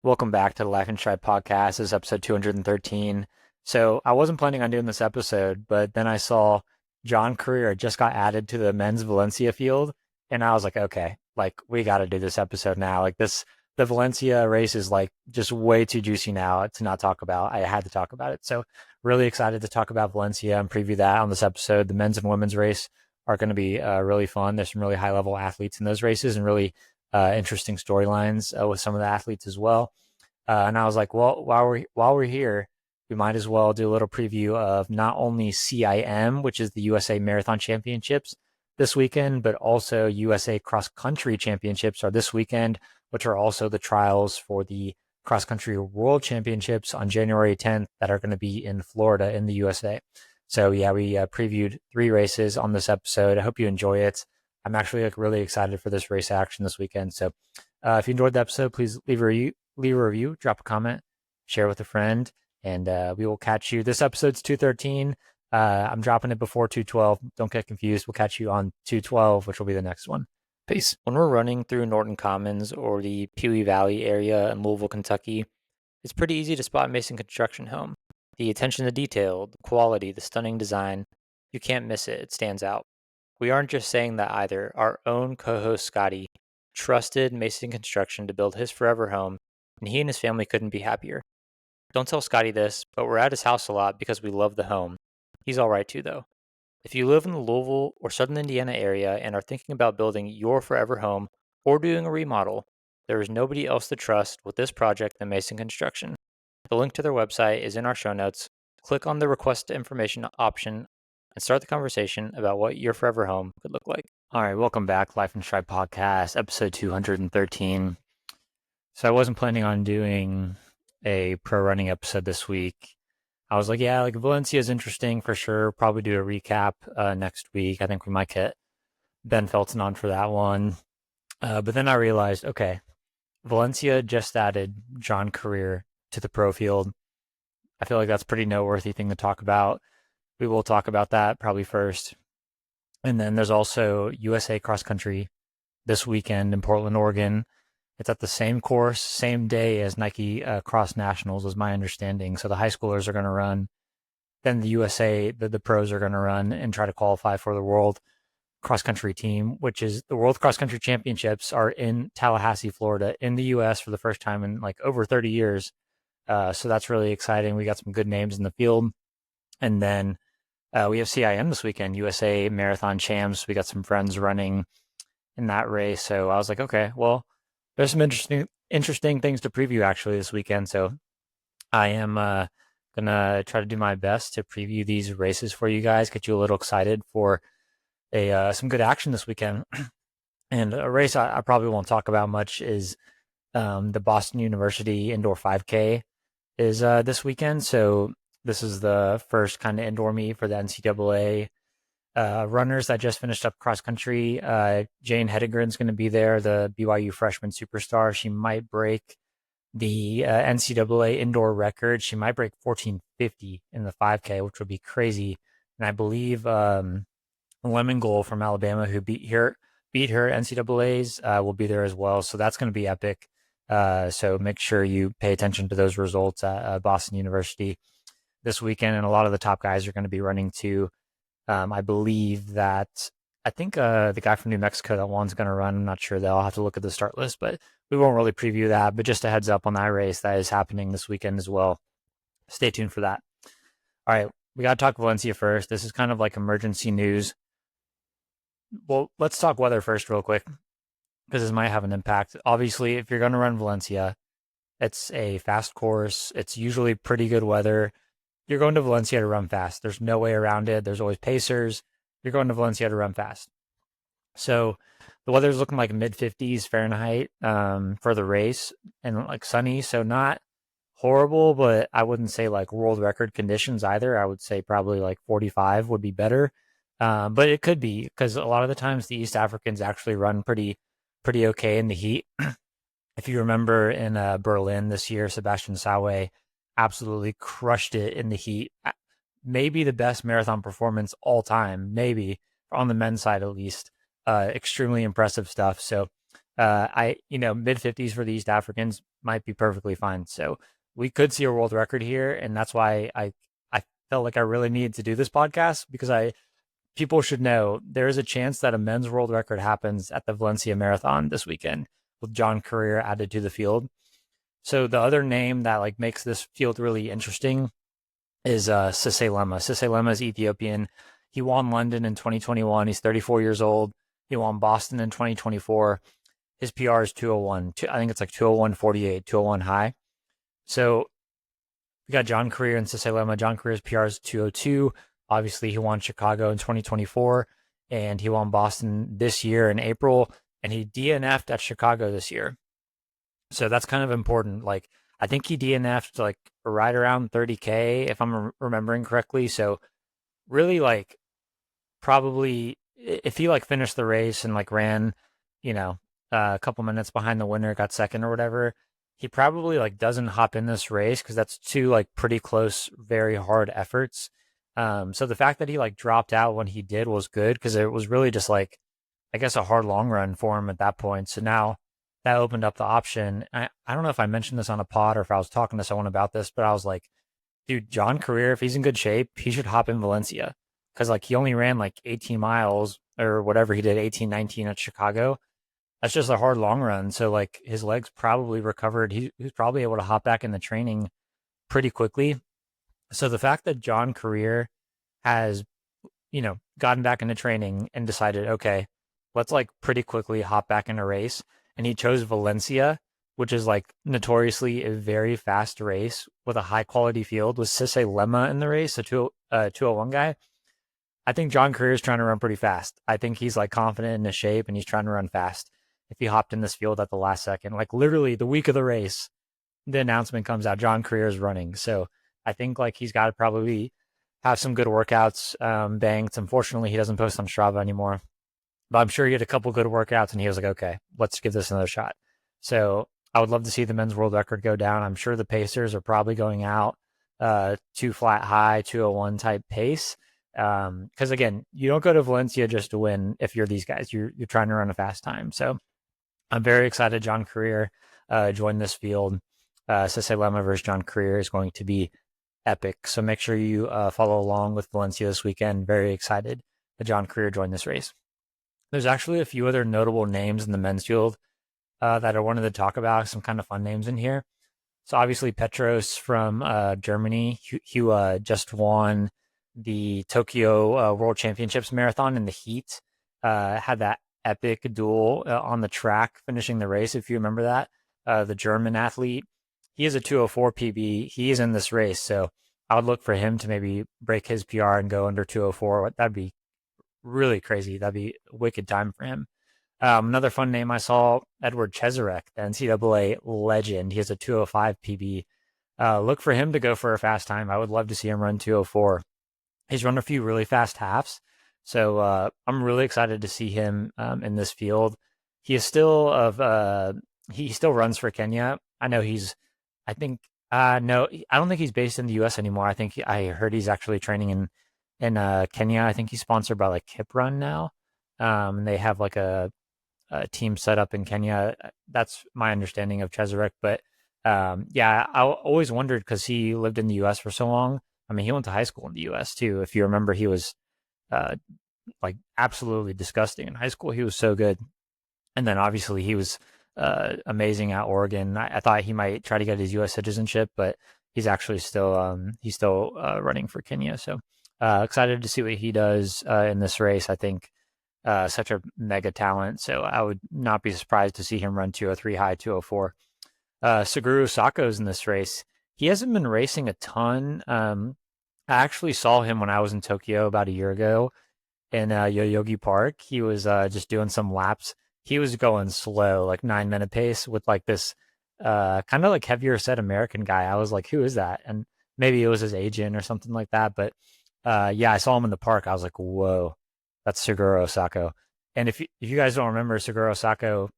Welcome back to the Life and Stripe podcast. This is episode 213. So I wasn't planning on doing this episode, but then I saw John Korir just got added to the men's Valencia field, and I was like, okay, like we got to do this episode now. The Valencia race is like just way too juicy now to not talk about. I had to talk about it. So really excited to talk about Valencia and preview that on this episode. The men's and women's race are going to be really fun. There's some really high level athletes in those races and really interesting storylines with some of the athletes as well. And I was like, well, while we're here, we might as well do a little preview of not only CIM, which is the USA Marathon Championships this weekend, but also USA Cross Country Championships are this weekend, which are also the trials for the Cross Country World Championships on January 10th that are going to be in Florida in the USA. So yeah, we previewed 3 races on this episode. I hope you enjoy it. I'm actually really excited for this race action this weekend. So if you enjoyed the episode, please leave a review, drop a comment, share with a friend, and we will catch you. This episode's 213. I'm dropping it before 212. Don't get confused. We'll catch you on 212, which will be the next one. Peace. When we're running through Norton Commons or the Pewee Valley area in Louisville, Kentucky, it's pretty easy to spot Mason Construction Home. The attention to detail, the quality, the stunning design, you can't miss it. It stands out. We aren't just saying that either. Our own co-host Scotty trusted Mason Construction to build his forever home, and he and his family couldn't be happier. Don't tell Scotty this, but we're at his house a lot because we love the home. He's all right too, though. If you live in the Louisville or Southern Indiana area and are thinking about building your forever home or doing a remodel, there is nobody else to trust with this project than Mason Construction. The link to their website is in our show notes. Click on the request information option and start the conversation about what your forever home could look like. All right, welcome back, Life and Stripe Podcast, episode 213. So I wasn't planning on doing a pro running episode this week. I was like, yeah, like Valencia is interesting for sure. Probably do a recap next week. I think we might get Ben Felton on for that one. But then I realized, okay, Valencia just added John Korir to the pro field. I feel like that's a pretty noteworthy thing to talk about. We will talk about that probably first. And then there's also USA Cross Country this weekend in Portland, Oregon. It's at the same course, same day as Nike Cross Nationals, is my understanding. So the high schoolers are going to run. Then the USA, the pros are going to run and try to qualify for the World Cross Country team, which is the World Cross Country Championships are in Tallahassee, Florida, in the U.S. for the first time in like over 30 years. So that's really exciting. We got some good names in the field. And then we have CIM this weekend, USA Marathon Champs. We got some friends running in that race. So I was like, okay, well, there's some interesting things to preview actually this weekend. So I am gonna try to do my best to preview these races for you guys, get you a little excited for a some good action this weekend. And a race I probably won't talk about much is the Boston University Indoor 5K is this weekend. So this is the first kind of indoor meet for the NCAA runners that just finished up cross country. Jane Hedegren's going to be there, the BYU freshman superstar. She might break the NCAA indoor record. She might break 14:50 in the 5K, which would be crazy. And I believe Lemon Goal from Alabama, who beat her NCAA's, will be there as well. So that's going to be epic. So make sure you pay attention to those results at Boston University this weekend. And a lot of the top guys are going to be running too. I believe that I think the guy from New Mexico, that one's going to run. I'm not sure though. I'll have to look at the start list, but we won't really preview that. But just a heads up on that race that is happening this weekend as well. Stay tuned for that. All right, we got to talk Valencia first. This is kind of like emergency news. Well, let's talk weather first, real quick, because this might have an impact. Obviously, if you're going to run Valencia, it's a fast course. It's usually pretty good weather. You're going to Valencia to run fast. There's no way around it. There's always pacers. You're going to Valencia to run fast. So the weather's looking like mid 50s Fahrenheit for the race and like sunny. So not horrible, but I wouldn't say like world record conditions either. I would say probably like 45 would be better. But it could be because a lot of the times the East Africans actually run pretty okay in the heat. If you remember in Berlin this year, Sebastian Sawe absolutely crushed it in the heat. Maybe the best marathon performance all time, maybe on the men's side at least. Extremely impressive stuff. So Mid 50s for the East Africans might be perfectly fine. So we could see a world record here, and that's why I felt like I really needed to do this podcast because I people should know there is a chance that a men's world record happens at the Valencia Marathon this weekend with John Korir added to the field. So the other name that like makes this field really interesting is Sisay Lemma. Sisay Lemma is Ethiopian. He won London in 2021. He's 34 years old. He won Boston in 2024. His PR is 201. I think it's like 201.48, 201 high. So we got John Korir and Sisay Lemma. John Korir's PR is 202. Obviously, he won Chicago in 2024, and he won Boston this year in April, and he DNF'd at Chicago this year. So that's kind of important. Like, I think he DNF'd like right around 30K, if I'm remembering correctly. So really, like, probably if he like finished the race and like ran, you know, a couple minutes behind the winner, got second or whatever, he probably like doesn't hop in this race because that's two like pretty close, very hard efforts. So the fact that he like dropped out when he did was good because it was really just like I guess a hard long run for him at that point. So now that opened up the option. I don't know if I mentioned this on a pod or if I was talking to someone about this, but I was like, dude, John Korir, if he's in good shape, he should hop in Valencia because like he only ran like 18 miles or whatever he did, 18, 19 at Chicago. That's just a hard long run. So like his legs probably recovered. He's probably able to hop back in the training pretty quickly. So the fact that John Korir has, gotten back into training and decided, okay, let's like pretty quickly hop back in a race. And he chose Valencia, which is like notoriously a very fast race with a high quality field with Sisay Lemma in the race, a 201 guy. I think John Korir is trying to run pretty fast. I think he's like confident in his shape and he's trying to run fast. If he hopped in this field at the last second, like literally the week of the race, the announcement comes out, John Korir is running. So I think like he's got to probably have some good workouts banked. Unfortunately, he doesn't post on Strava anymore, but I'm sure he had a couple good workouts and he was like, okay, let's give this another shot. So I would love to see the men's world record go down. I'm sure the Pacers are probably going out two flat high, 201 type pace. Because again, you don't go to Valencia just to win. If you're these guys, you're trying to run a fast time. So I'm very excited. John Korir joined this field. Sisay Lemma versus John Korir is going to be epic. So make sure you follow along with Valencia this weekend. Very excited that John Korir joined this race. There's actually a few other notable names in the men's field that I wanted to talk about. Some kind of fun names in here. So obviously Petros from Germany, he just won the Tokyo World Championships marathon in the heat. Had that epic duel on the track, finishing the race. If you remember that, the German athlete, he is a 204 PB. He is in this race, so I would look for him to maybe break his PR and go under 204. That'd be really crazy. That'd be a wicked time for him. Another fun name I saw, Edward Cheserek, the NCAA legend. He has a 205 PB. Look for him to go for a fast time. I would love to see him run 204. He's run a few really fast halves. So I'm really excited to see him in this field. He is still he still runs for Kenya. I know I think, no, I don't think he's based in the US anymore. I heard he's actually training in Kenya. I think he's sponsored by like Hip Run now. And they have like a team set up in Kenya. That's my understanding of Cheserek. But yeah, I always wondered because he lived in the US for so long. I mean, he went to high school in the US too. If you remember, he was like absolutely disgusting in high school. He was so good. And then obviously he was amazing at Oregon. I thought he might try to get his US citizenship, but he's actually still running for Kenya. So excited to see what he does in this race. I think such a mega talent. So I would not be surprised to see him run 203 high, 204. Suguru Sako's in this race. He hasn't been racing a ton. I actually saw him when I was in Tokyo about a year ago in Yoyogi Park. He was just doing some laps. He was going slow, like 9-minute pace with like this kind of like heavier set American guy. I was like, who is that? And maybe it was his agent or something like that. But yeah, I saw him in the park. I was like, whoa, that's Suguru Sako. And if you guys don't remember Suguru Sako,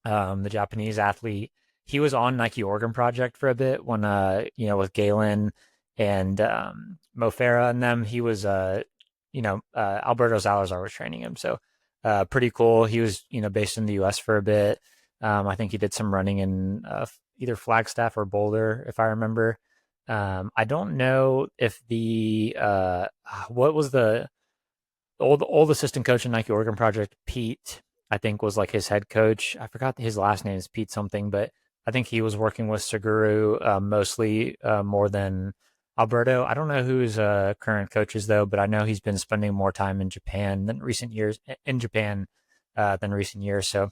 the Japanese athlete, he was on Nike Oregon Project for a bit when with Galen and Mo Farah and them. He was Alberto Salazar was training him. So Pretty cool. He was, based in the U.S. for a bit. I think he did some running in either Flagstaff or Boulder, if I remember. I don't know if what was the old assistant coach in Nike Oregon Project, Pete, I think was like his head coach. I forgot his last name is Pete something, but I think he was working with Seguru mostly more than Alberto. I don't know who his current coach is though, but I know he's been spending more time in Japan than recent years in Japan than recent years. So,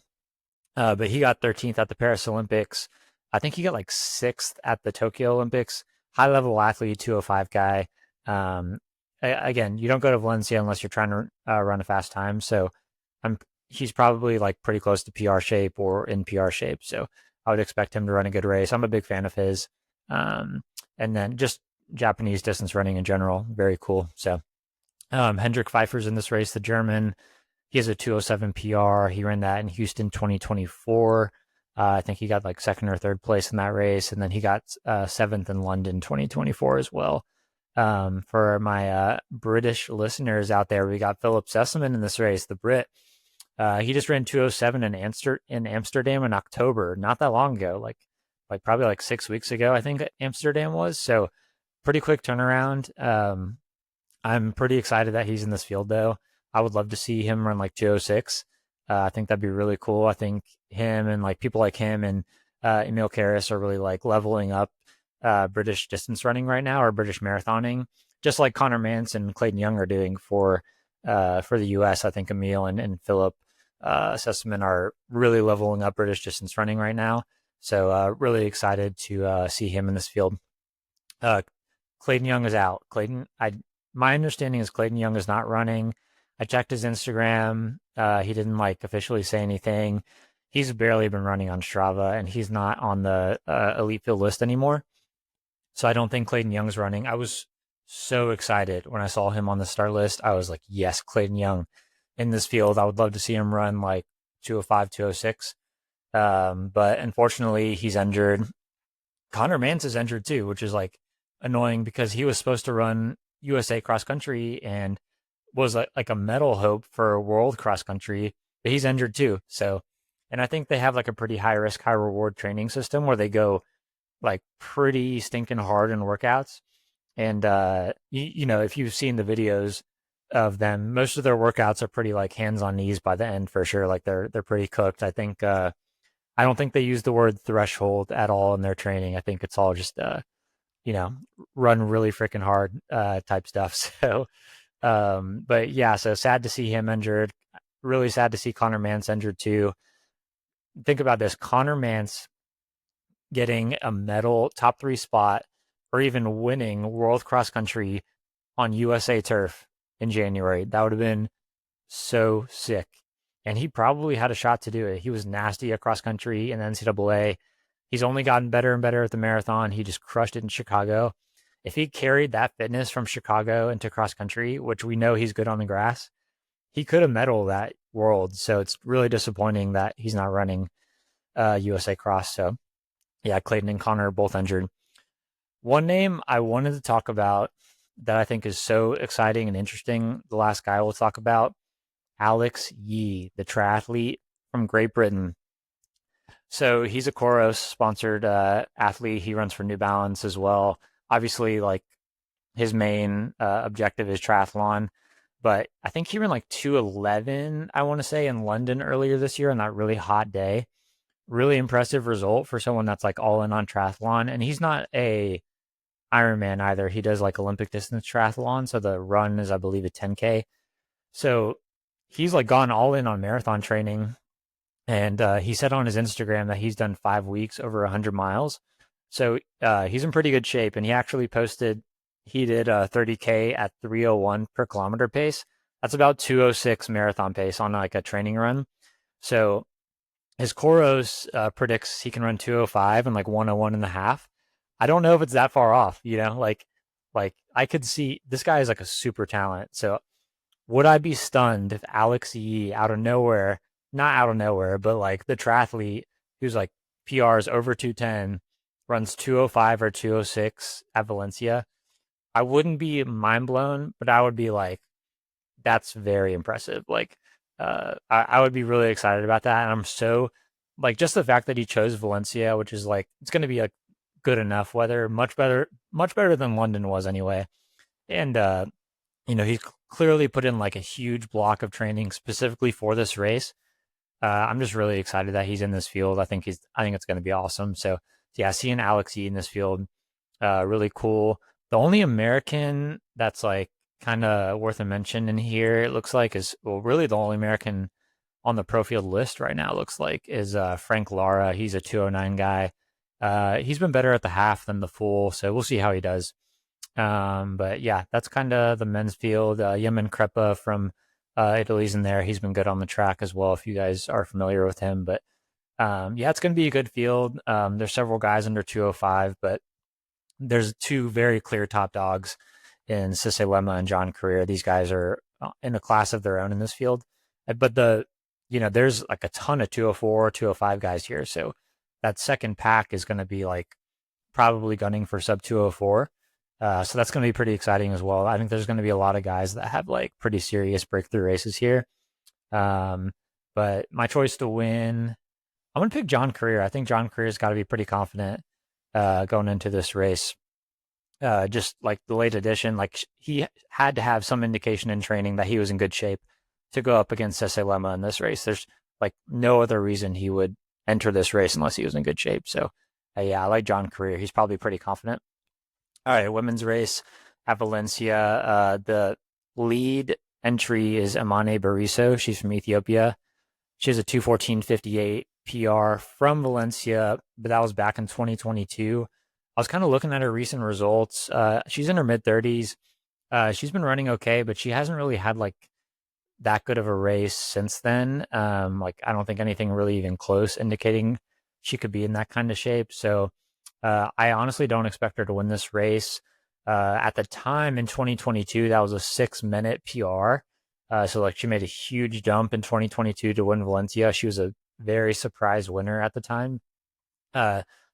but he got 13th at the Paris Olympics. I think he got like sixth at the Tokyo Olympics. High level athlete, 205 guy. Um, Again, you don't go to Valencia unless you're trying to run a fast time. So I'm he's probably like pretty close to PR shape or in PR shape. So I would expect him to run a good race. I'm a big fan of his. Um, and then just Japanese distance running in general, very cool. So Hendrik Pfeiffer's in this race, the German. He has a 207 PR. He ran that in Houston 2024. I think he got like second or third place in that race, and then he got seventh in London 2024 as well. For my British listeners out there, we got Philip Sessamon in this race, the Brit. He just ran 207 in Amsterdam in October, not that long ago, like probably like 6 weeks ago, I think Amsterdam was. So pretty quick turnaround. I'm pretty excited that he's in this field though. I would love to see him run like 206. I think that'd be really cool. I think him and like people like him and Emil Karras are really like leveling up British distance running right now, or British marathoning, just like Connor Mance and Clayton Young are doing for the U.S. I think Emil and Philip Sessamon are really leveling up British distance running right now. So really excited to see him in this field. Uh, Clayton Young is out. My understanding is Clayton Young is not running. I checked his Instagram. He didn't like officially say anything. He's barely been running on Strava, and he's not on the elite field list anymore. So I don't think Clayton Young's running. I was so excited when I saw him on the start list. I was like, yes, Clayton Young in this field. I would love to see him run like 205, 206. But unfortunately, he's injured. Connor Mance is injured too, which is like annoying because he was supposed to run USA cross country and was like a medal hope for world cross country, but he's injured too. So, and I think they have like a pretty high risk, high reward training system where they go like pretty stinking hard in workouts. And if you've seen the videos of them, most of their workouts are pretty like hands on knees by the end for sure. Like they're pretty cooked. I think I don't think they use the word threshold at all in their training. I think it's all just you know, run really freaking hard type stuff. So but yeah, so sad to see him injured. Really sad to see Connor Mance injured too. Think about this: Connor Mance getting a medal, top three spot, or even winning World Cross Country on USA turf in January. That would have been so sick. And he probably had a shot to do it. He was nasty at cross country in the NCAA. He's only gotten better and better at the marathon. He just crushed it in Chicago. If he carried that fitness from Chicago into cross country, which we know he's good on the grass, he could have medaled that world. So it's really disappointing that he's not running USA Cross. So yeah, Clayton and Connor are both injured. One name I wanted to talk about that I think is so exciting and interesting, the last guy we'll talk about, Alex Yee, the triathlete from Great Britain. So he's a Coros sponsored athlete. He runs for New Balance as well. Obviously, like his main objective is triathlon, but I think he ran like 211, I want to say, in London earlier this year on that really hot day. Really impressive result for someone that's like all in on triathlon. And he's not a Ironman either. He does like Olympic distance triathlon. So the run is, I believe, a 10K. So he's like gone all in on marathon training. And he said on his Instagram that he's done 5 weeks over 100 miles. So he's in pretty good shape. And he actually posted he did 30K at 301 per kilometer pace. That's about 206 marathon pace on like a training run. So his Coros predicts he can run 205 and like 101 and a half. I don't know if it's that far off, like I could see this guy is like a super talent. So would I be stunned if Alex Yee out of nowhere, not out of nowhere, but like the triathlete who's like PRs over 210 runs 205 or 206 at Valencia? I wouldn't be mind blown, but I would be like, that's very impressive. Like I would be really excited about that. And I'm so like just the fact that he chose Valencia, which is like it's going to be like good enough weather, much better than London was anyway. And he's clearly put in like a huge block of training specifically for this race. I'm just really excited that he's in this field. I think it's going to be awesome. So yeah, seeing Alex E in this field, really cool. The only American that's like kind of worth a mention in here, it looks like, is well, really the only American on the pro field list right now. Looks like is Frank Lara. He's a 209 guy. He's been better at the half than the full, so we'll see how he does. But yeah, that's kind of the men's field. Yemen Crepa from Italy's in there. He's been good on the track as well, if you guys are familiar with him. But yeah, it's going to be a good field. There's several guys under 205, but there's two very clear top dogs in Sisay Lemma and John Korir. These guys are in a class of their own in this field. But there's like a ton of 204, 205 guys here. So that second pack is going to be like probably gunning for sub 204. So that's going to be pretty exciting as well. I think there's going to be a lot of guys that have like pretty serious breakthrough races here. Um, but my choice to win, I'm going to pick John Korir. I think John Korir's got to be pretty confident going into this race. Just like the late edition, like he had to have some indication in training that he was in good shape to go up against Sisay Lemma in this race. There's like no other reason he would enter this race unless he was in good shape. So yeah, I like John Korir. He's probably pretty confident. All right, women's race at Valencia. The lead entry is Amane Bariso. She's from Ethiopia. She has a 2:14:58 PR from Valencia, but that was back in 2022. I was kind of looking at her recent results. She's in her mid 30s. She's been running okay, but she hasn't really had like that good of a race since then. Like I don't think anything really even close indicating she could be in that kind of shape. So I honestly don't expect her to win this race. At the time in 2022, that was a 6-minute PR. So like she made a huge jump in 2022 to win Valencia. She was a very surprise winner at the time.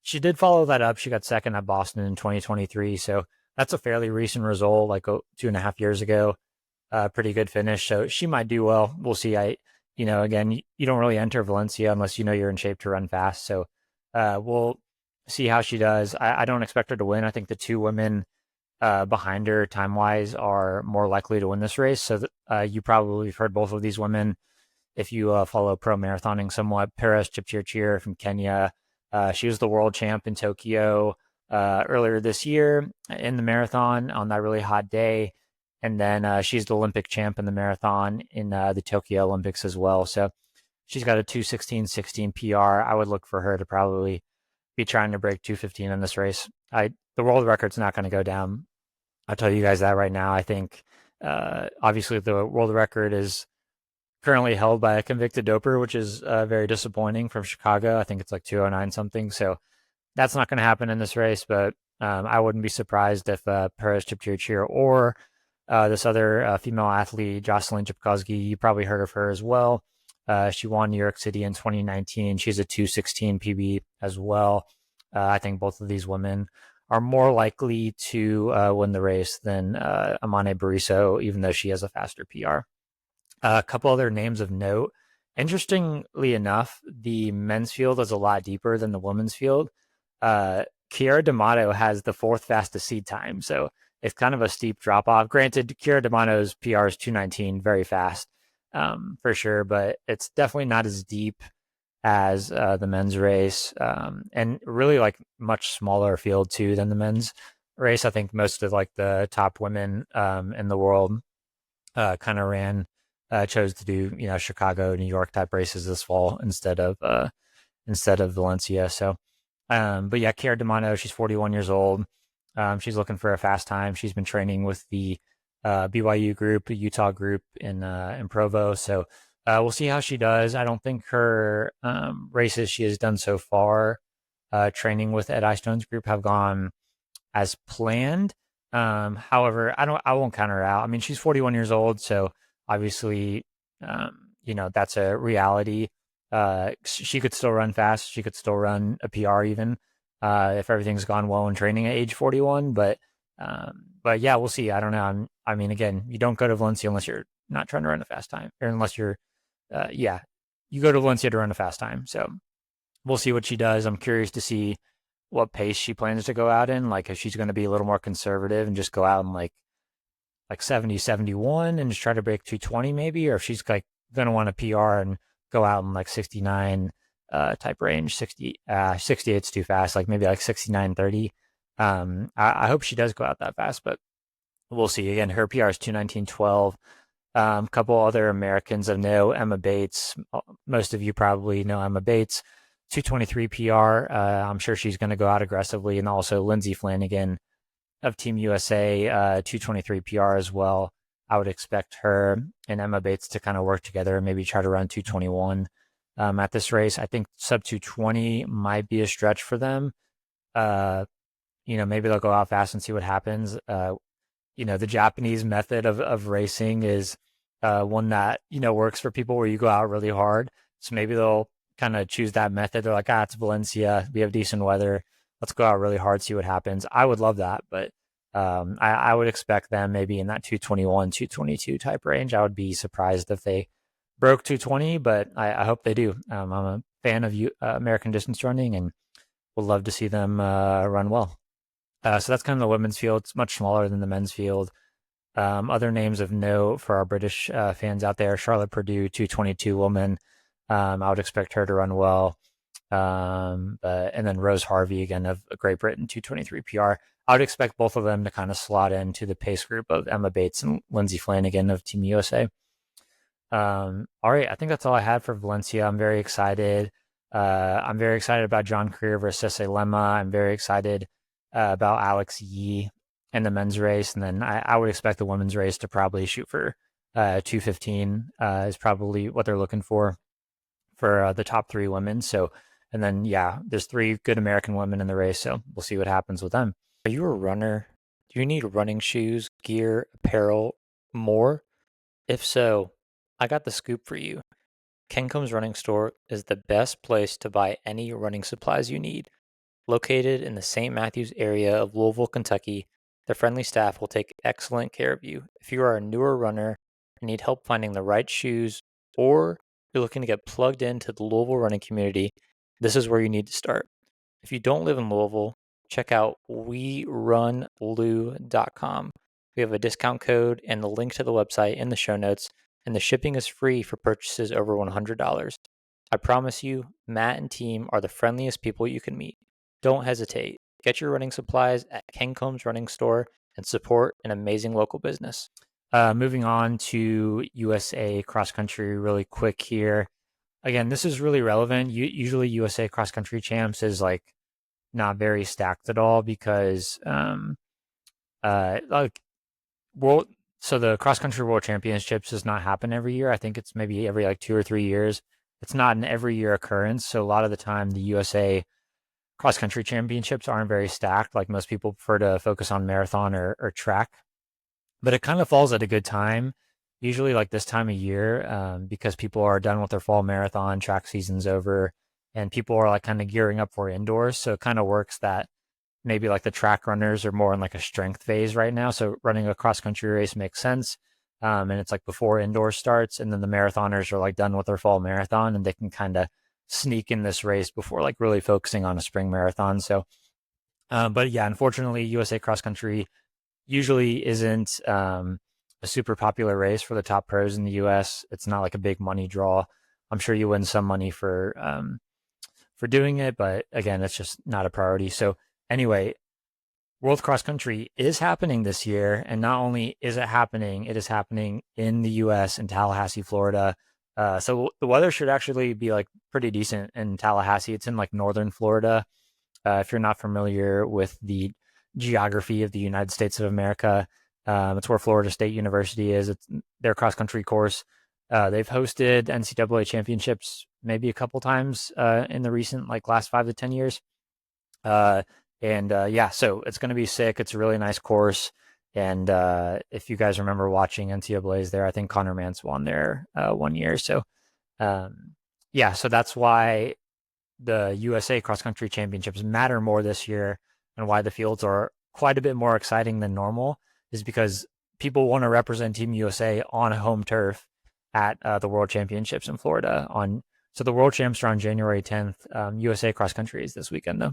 She did follow that up. She got second at Boston in 2023. So that's a fairly recent result, like 2.5 years ago. Pretty good finish. So she might do well. We'll see. Again, you don't really enter Valencia unless you know you're in shape to run fast. So we'll see how she does. I don't expect her to win. I think the two women behind her time wise are more likely to win this race. So you probably have heard both of these women if you follow pro marathoning somewhat. Perez Chepchirchir from Kenya. She was the world champ in Tokyo earlier this year in the marathon on that really hot day. And then she's the Olympic champ in the marathon in the Tokyo Olympics as well. So she's got a 2:16:16 PR. I would look for her to probably be trying to break 2:15 in this race. The world record's not going to go down. I'll tell you guys that right now. I think obviously the world record is currently held by a convicted doper, which is very disappointing from Chicago. I think it's like 209 something. So that's not going to happen in this race, but I wouldn't be surprised if Perez Chepchirchir or this other female athlete, Jocelyn Chipkowski, you probably heard of her as well. She won New York City in 2019. She's a 2:16 PB as well. I think both of these women are more likely to win the race than Amane Bariso, even though she has a faster PR. A couple other names of note. Interestingly enough, the men's field is a lot deeper than the women's field. Chiara D'Amato has the fourth fastest seed time, so it's kind of a steep drop off. Granted, Chiara D'Amato's PR is 2:19, very fast for sure, but it's definitely not as deep as the men's race, and really like much smaller field too than the men's race. I think most of like the top women in the world kind of chose to do Chicago, New York type races this fall instead of Valencia. So, but yeah, Chiara D'Amato, she's 41 years old. She's looking for a fast time. She's been training with the BYU group, Utah group in Provo. So we'll see how she does. I don't think her races she has done so far, training with Ed Eyestone's group, have gone as planned. However, I won't count her out. I mean, she's 41 years old, so obviously, that's a reality. She could still run fast. She could still run a PR even if everything's gone well in training at age 41. But yeah, we'll see. I don't know. I mean, again, you don't go to Valencia unless you're not trying to run a fast time, or unless you're yeah, you go to Valencia to run a fast time. So we'll see what she does. I'm curious to see what pace she plans to go out in. Like if she's going to be a little more conservative and just go out in like 70, 71 and just try to break 220 maybe, or if she's like going to want a PR and go out in like 69 type range. 68's too fast, like maybe like 69:30. I hope she does go out that fast, but we'll see. Again, her PR is 2:19:12. A couple other Americans I know, Emma Bates. Most of you probably know Emma Bates, 2:23 PR. I'm sure she's going to go out aggressively. And also Lindsay Flanagan of Team USA, 2:23 PR as well. I would expect her and Emma Bates to kind of work together and maybe try to run 2:21 at this race. I think sub 2:20 might be a stretch for them. Maybe they'll go out fast and see what happens. The Japanese method of racing is one that, works for people where you go out really hard. So maybe they'll kind of choose that method. They're like, it's Valencia. We have decent weather. Let's go out really hard, see what happens. I would love that, but I would expect them maybe in that 2:21, 2:22 type range. I would be surprised if they broke 2:20, but I hope they do. I'm a fan of American distance running and would love to see them run well. So that's kind of the women's field. It's much smaller than the men's field. Other names of note for our British fans out there: Charlotte Purdue, 2:22 woman. I would expect her to run well. And then Rose Harvey, again, of Great Britain, 2:23 PR. I would expect both of them to kind of slot into the pace group of Emma Bates and Lindsay Flanagan of Team USA. All right, I think that's all I had for Valencia. I'm very excited. I'm very excited about John Korir versus Sisay Lemma. I'm very excited about Alex Yee in the men's race. And then I would expect the women's race to probably shoot for 2:15 is probably what they're looking for the top three women. So, and then, there's three good American women in the race. So we'll see what happens with them. Are you a runner? Do you need running shoes, gear, apparel, more? If so, I got the scoop for you. Kencom's Running Store is the best place to buy any running supplies you need. Located in the St. Matthews area of Louisville, Kentucky, the friendly staff will take excellent care of you. If you are a newer runner and need help finding the right shoes, or you're looking to get plugged into the Louisville running community, this is where you need to start. If you don't live in Louisville, check out werunlou.com. We have a discount code and the link to the website in the show notes, and the shipping is free for purchases over $100. I promise you, Matt and team are the friendliest people you can meet. Don't hesitate. Get your running supplies at Kencom's Running Store and support an amazing local business. Moving on to USA cross country really quick here. Again, this is really relevant. Usually USA cross country champs is like not very stacked at all because like world. So the cross country world championships does not happen every year. I think it's maybe every like 2 or 3 years. It's not an every year occurrence. So a lot of the time the USA cross country championships aren't very stacked. Like most people prefer to focus on marathon or track, but it kind of falls at a good time, usually like this time of year, because people are done with their fall marathon, track season's over, and people are like kind of gearing up for indoors. So it kind of works that maybe like the track runners are more in like a strength phase right now. So running a cross country race makes sense. And it's like before indoor starts, and then the marathoners are like done with their fall marathon and they can kind of sneak in this race before like really focusing on a spring marathon. So, but yeah, unfortunately, USA cross country usually isn't a super popular race for the top pros in the US. It's not like a big money draw. I'm sure you win some money for doing it, but again, it's just not a priority. So anyway, World Cross Country is happening this year, and not only is it is happening in the U.S. in Tallahassee, Florida. So the weather should actually be like pretty decent in Tallahassee. It's in like northern Florida. If you're not familiar with the geography of the United States of America, it's where Florida State University is. It's their cross country course. They've hosted NCAA championships maybe a couple times in the recent like last 5 to 10 years. So it's going to be sick. It's a really nice course. And if you guys remember watching NCAAs there, I think Connor Mance won there 1 year. So, so that's why the USA Cross Country Championships matter more this year, and why the fields are quite a bit more exciting than normal is because people want to represent Team USA on home turf. at the World Championships in Florida on. So the World Champs are on January 10th. USA cross country is this weekend though.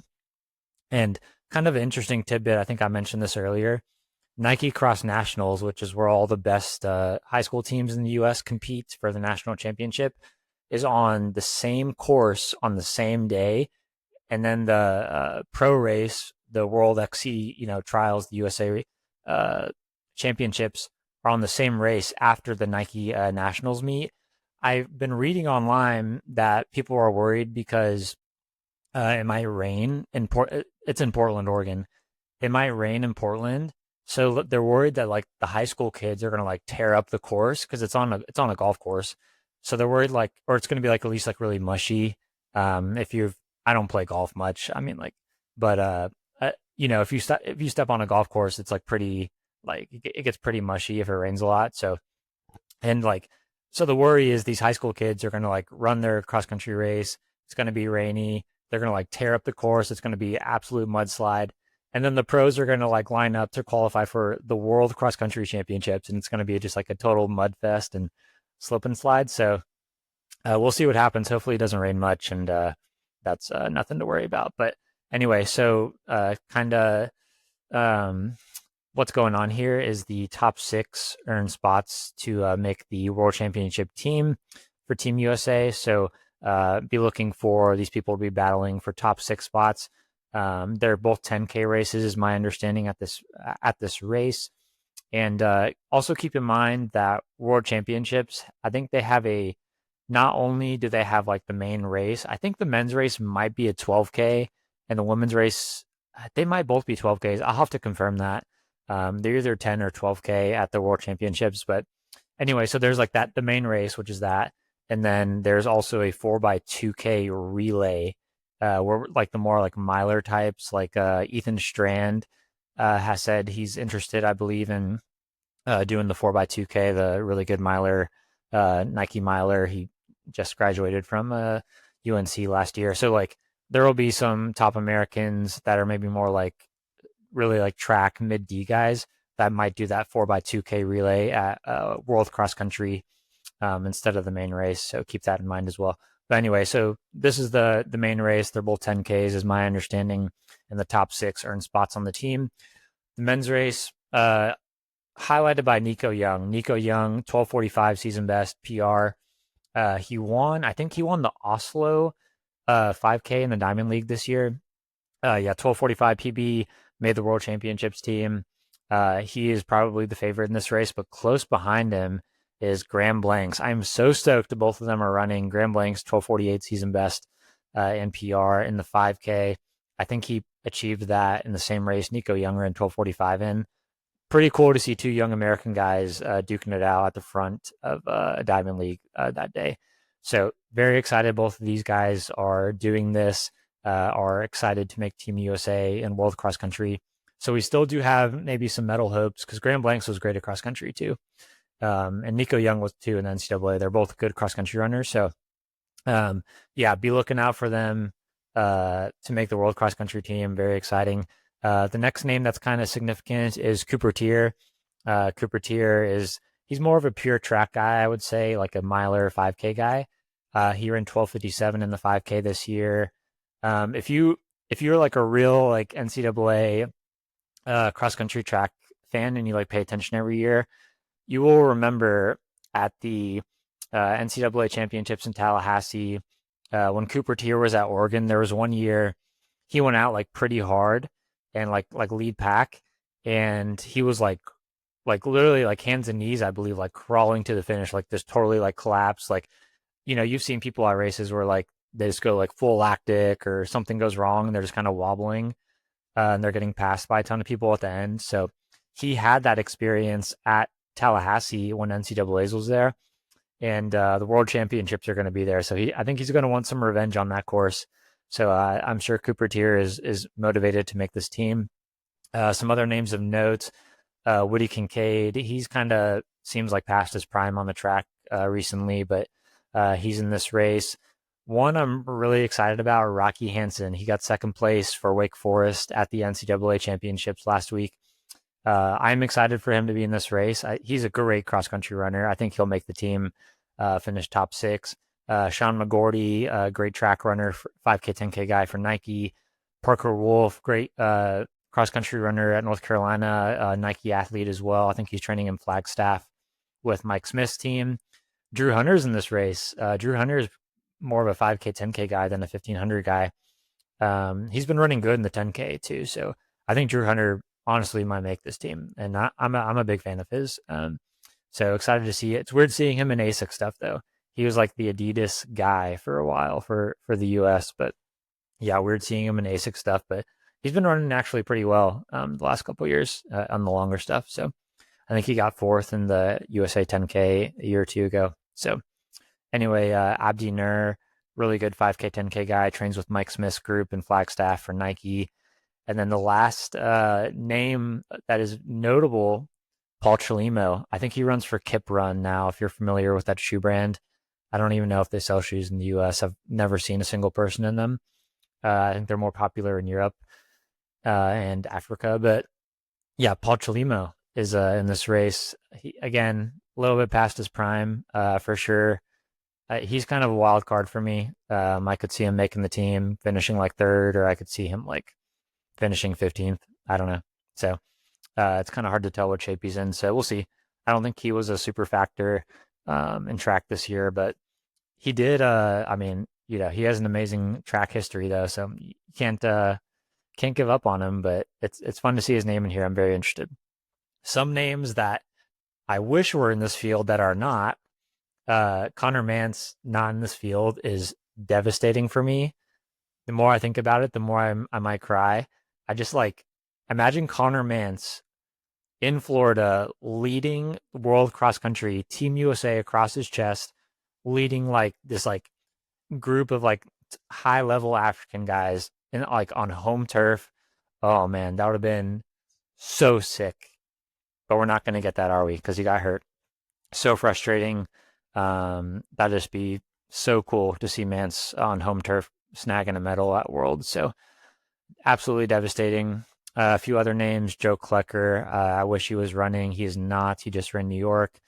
And kind of an interesting tidbit, I think I mentioned this earlier. Nike Cross Nationals, which is where all the best high school teams in the U.S. compete for the national championship, is on the same course on the same day, and then the pro race, the World XC, trials, the USA uh, championships are on the same race after the Nike Nationals meet. I've been reading online that people are worried because it might rain in It's in Portland, Oregon. It might rain in Portland, so they're worried that like the high school kids are gonna like tear up the course because it's on a golf course. So they're worried like, or it's gonna be like at least like really mushy. If you've I don't play golf much. I mean like, but if you step on a golf course, it's like pretty like it gets pretty mushy if it rains a lot. And like so the worry is these high school kids are gonna like run their cross country race. It's gonna be rainy. They're gonna like tear up the course. It's gonna be absolute mudslide. And then the pros are going to like line up to qualify for the World Cross Country Championships, and it's going to be just like a total mud fest and slip and slide. So we'll see what happens. Hopefully, it doesn't rain much, and that's nothing to worry about. But anyway, so kind of what's going on here is the top 6 earn spots to make the World Championship team for Team USA. So be looking for these people to be battling for top 6 spots. They're both 10K races, is my understanding at this race. And also keep in mind that World Championships, I think they have not only do they have like the main race, I think the men's race might be a 12K and the women's race, they might both be 12Ks. I'll have to confirm that. They're either 10 or 12K at the World Championships. But anyway, so there's like the main race, which is that. And then there's also a 4x2K relay where like the more like miler types, like Ethan Strand has said he's interested, I believe, in doing the 4x2K, the really good miler, Nike miler. He just graduated from UNC last year. So like there will be some top Americans that are maybe more like really like track mid D guys that might do that 4x2K relay at World Cross Country instead of the main race. So keep that in mind as well. But anyway, so this is the main race. They're both 10Ks, is my understanding, and the top 6 earn spots on the team. The men's race, highlighted by Nico Young. Nico Young, 12:45 season best PR. I think he won the Oslo 5K in the Diamond League this year. 12:45 PB, made the World Championships team. He is probably the favorite in this race, but close behind him is Graham Blanks. I'm so stoked that both of them are running. Graham Blanks, 12:48 season best in PR in the 5K. I think he achieved that in the same race Nico Young ran 12:45 in. Pretty cool to see 2 young American guys duking it out at the front of a Diamond League that day. So very excited both of these guys are doing this, are excited to make Team USA and World Cross Country. So we still do have maybe some medal hopes because Graham Blanks was great at cross country too. And Nico Young was too in the NCAA. They're both good cross country runners. So, be looking out for them to make the World Cross Country team. Very exciting. The next name that's kind of significant is Cooper Teare. Cooper Teare he's more of a pure track guy, I would say, like a miler 5K guy. He ran 12:57 in the 5K this year. If you're like a real like NCAA cross country track fan and you like pay attention every year, you will remember at the NCAA championships in Tallahassee when Cooper Teare was at Oregon. There was one year he went out like pretty hard and like lead pack, and he was like literally like hands and knees, I believe, like crawling to the finish, like this totally like collapsed. Like you've seen people at races where like they just go like full lactic or something goes wrong and they're just kind of wobbling and they're getting passed by a ton of people at the end. So he had that experience at Tallahassee when NCAA's was there, and the World Championships are going to be there. So I think he's going to want some revenge on that course. So I'm sure Cooper Teare is motivated to make this team. Some other names of note: Woody Kincaid. He's kind of seems like past his prime on the track recently, but he's in this race. One I'm really excited about, Rocky Hansen. He got second place for Wake Forest at the NCAA championships last week. I'm excited for him to be in this race. He's a great cross-country runner. I think he'll make the team. finished top 6. Sean McGorty, great track runner, 5K, 10K guy for Nike. Parker Wolf, great cross country runner at North Carolina, Nike athlete as well. I think he's training in Flagstaff with Mike Smith's team. Drew Hunter's in this race. Drew Hunter is more of a 5K, 10K guy than a 1500 guy. He's been running good in the 10K too. So I think Drew Hunter honestly might make this team. And I'm a big fan of his. So excited to see it. It's weird seeing him in ASIC stuff though. He was like the Adidas guy for a while for the US, but yeah, weird seeing him in ASIC stuff, but he's been running actually pretty well the last couple of years on the longer stuff. So I think he got 4th in the USA 10K a year or two ago. So anyway, Abdi Nur, really good 5K, 10K guy, trains with Mike Smith's group in Flagstaff for Nike. And then the last name that is notable, Paul Chalimo. I think he runs for Kip Run now, if you're familiar with that shoe brand. I don't even know if they sell shoes in the US. I've never seen a single person in them. I think they're more popular in Europe and Africa. But yeah, Paul Chalimo is in this race. He, again, a little bit past his prime for sure. He's kind of a wild card for me. I could see him making the team, finishing like 3rd, or I could see him like finishing 15th. I don't know. So it's kind of hard to tell what shape he's in. So we'll see. I don't think he was a super factor in track this year, but he did. I mean, he has an amazing track history though, so you can't give up on him. But it's fun to see his name in here. I'm very interested. Some names that I wish were in this field that are not. Connor Mance not in this field is devastating for me. The more I think about it, the more I might cry. I just like imagine Connor Mance in Florida leading world cross country, Team USA across his chest, leading like this like group of like high level African guys in like on home turf. Oh man, that would have been so sick. But we're not going to get that, are we? Because he got hurt. So frustrating. That'd just be so cool to see Mance on home turf snagging a medal at Worlds. So absolutely devastating. A few other names, Joe Klecker. I wish he was running. He is not. He just ran New York.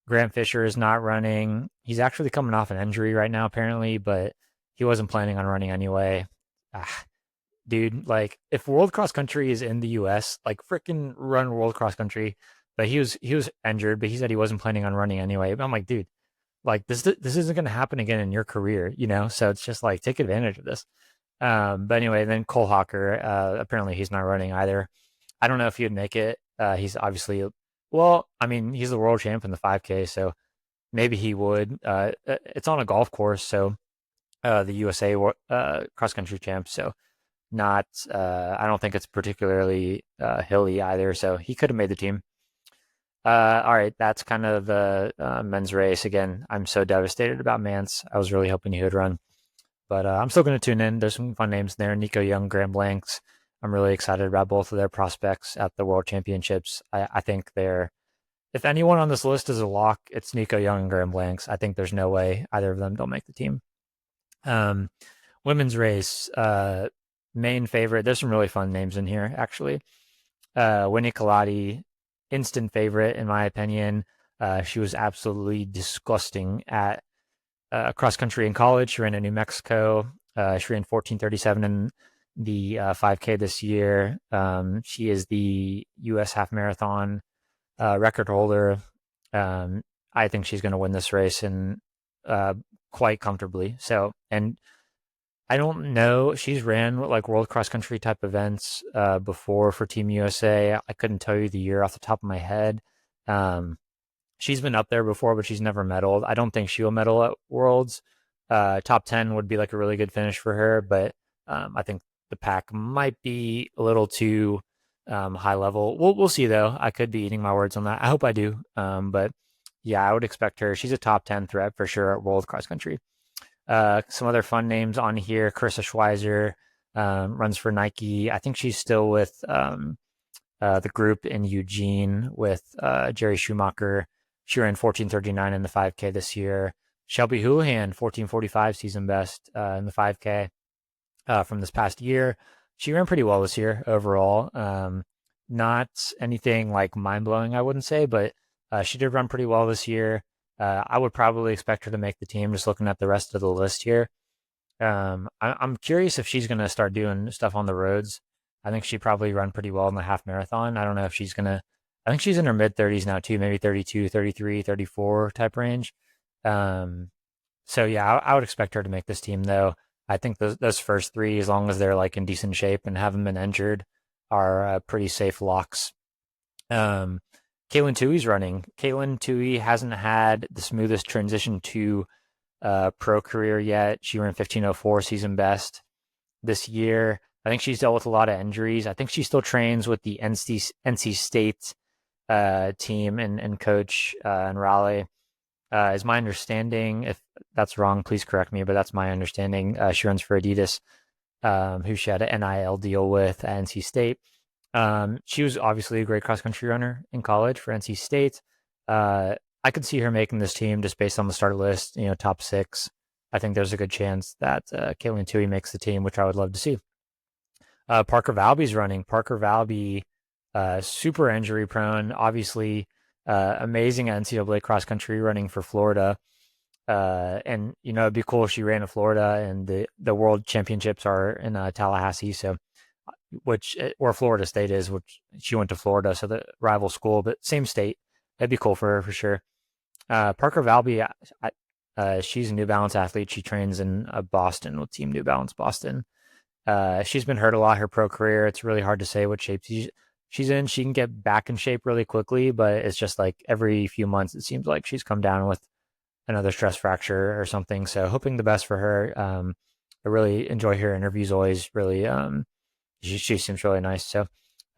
Grant Fisher is not running. He's actually coming off an injury right now, apparently, but he wasn't planning on running anyway. Dude, like if World Cross Country is in the US, like freaking run World Cross Country. But he was injured, but he said he wasn't planning on running anyway. But I'm like, dude, like this isn't going to happen again in your career, So it's just like take advantage of this. But anyway, then Cole Hawker, apparently he's not running either. I don't know if he'd make it. He's obviously, well, I mean, he's the world champ in the 5K, so maybe he would. It's on a golf course, so the USA cross country champ, so not. I don't think it's particularly hilly either, so he could have made the team. All right, that's kind of the men's race. Again, I'm so devastated about Mance. I was really hoping he would run. But I'm still going to tune in. There's some fun names there. Nico Young, Graham Blanks. I'm really excited about both of their prospects at the World Championships. I think they're, if anyone on this list is a lock, it's Nico Young and Graham Blanks. I think there's no way either of them don't make the team. Women's race, main favorite. There's some really fun names in here, actually. Winnie Kaladi, instant favorite, in my opinion. She was absolutely disgusting at cross country in college. She ran in New Mexico. She ran 14:37 in the 5K this year. She is the U.S. half marathon record holder. I think she's going to win this race and quite comfortably. So, and I don't know. She's ran like world cross country type events before for Team USA. I couldn't tell you the year off the top of my head. She's been up there before, but she's never medaled. I don't think she'll medal at Worlds. Top 10 would be like a really good finish for her, but I think the pack might be a little too high level. We'll see though. I could be eating my words on that. I hope I do. But yeah, I would expect her. She's a top 10 threat for sure at World Cross Country. Some other fun names on here. Carissa Schweizer runs for Nike. I think she's still with the group in Eugene with Jerry Schumacher. She ran 14:39 in the 5K this year. Shelby Houlihan, 14:45 season best in the 5K from this past year. She ran pretty well this year overall. Not anything like mind blowing, I wouldn't say, but she did run pretty well this year. I would probably expect her to make the team just looking at the rest of the list here. I'm curious if she's going to start doing stuff on the roads. I think she probably run pretty well in the half marathon. I don't know if she's going to, I think she's in her mid 30s now too, maybe 32, 33, 34 type range. Um, so yeah, I would expect her to make this team though. I think those first three, as long as they're like in decent shape and haven't been injured, are pretty safe locks. Um, Caitlin Tui's running. Caitlin Tui hasn't had the smoothest transition to pro career yet. She ran 15:04 season best this year. I think she's dealt with a lot of injuries. I think she still trains with the NC State team and coach and Raleigh. Is my understanding. If that's wrong, please correct me, but that's my understanding. She runs for Adidas, who she had an NIL deal with at NC State. She was obviously a great cross country runner in college for NC State. I could see her making this team just based on the start list, top six. I think there's a good chance that Caitlin Tui makes the team, which I would love to see. Parker Valby's running. Parker Valby, super injury prone, obviously amazing at NCAA cross country running for Florida. And it'd be cool if she ran in Florida, and the world championships are in Tallahassee. So, where Florida State is, which she went to Florida, so the rival school, but same state. That'd be cool for her for sure. Parker Valby, she's a New Balance athlete. She trains in Boston with Team New Balance Boston. She's been hurt a lot her pro career. It's really hard to say what shape she's in. She can get back in shape really quickly, but it's just like every few months it seems like she's come down with another stress fracture or something. So hoping the best for her. I really enjoy her interviews. Always really, she seems really nice. So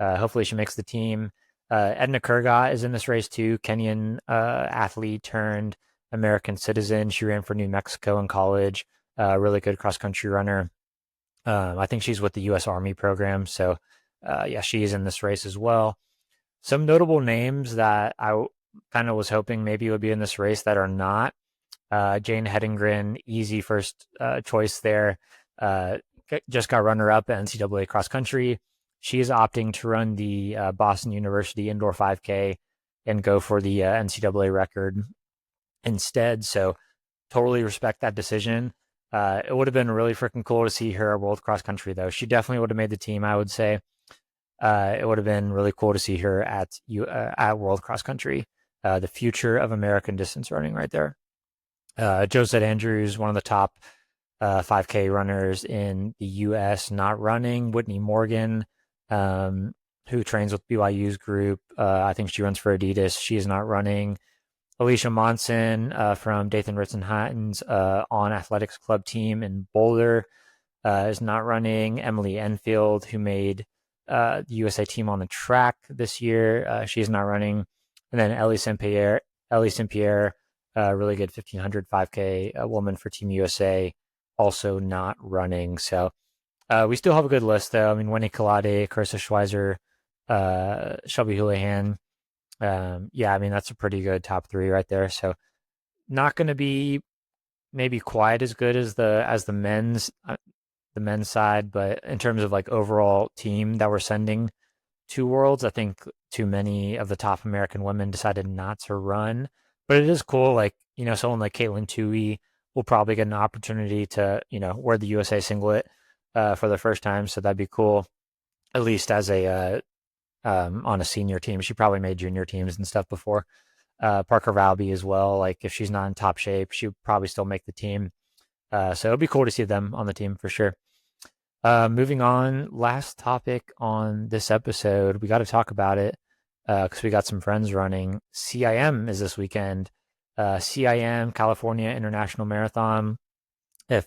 hopefully she makes the team. Edna Kurgat is in this race too. Kenyan athlete turned American citizen. She ran for New Mexico in college. Really good cross country runner. I think she's with the U.S. Army program. So yeah, she is in this race as well. Some notable names that I kind of was hoping maybe would be in this race that are not. Jane Hedengren, easy first choice there. Just got runner-up at NCAA cross country. She is opting to run the Boston University indoor 5K and go for the NCAA record instead. So totally respect that decision. It would have been really freaking cool to see her at World Cross Country, though. She definitely would have made the team, I would say. It would have been really cool to see her at World Cross Country. The future of American distance running right there. Josette Andrews, one of the top 5K runners in the U.S., not running. Whitney Morgan, who trains with BYU's group. I think she runs for Adidas. She is not running. Alicia Monson from Dathan Ritzenheiden's On Athletics Club team in Boulder is not running. Emily Enfield, who made the USA team on the track this year, she is not running. And then Ellie St. Pierre, really good 1500 5K woman for Team USA, also not running. So we still have a good list, though. I mean, Winnie Kalade, Carissa Schweizer, Shelby Houlihan. Yeah, I mean, that's a pretty good top three right there. So not going to be maybe quite as good as the men's side, but in terms of like overall team that we're sending to Worlds, I think too many of the top American women decided not to run. But it is cool, like, someone like Caitlin Tui will probably get an opportunity to, wear the USA singlet for the first time. So that'd be cool, at least as a on a senior team. She probably made junior teams and stuff before. Parker Valby as well. Like, if she's not in top shape, she would probably still make the team. So it'd be cool to see them on the team for sure. Moving on, last topic on this episode, we got to talk about it because we got some friends running. CIM is this weekend. CIM, California International Marathon. If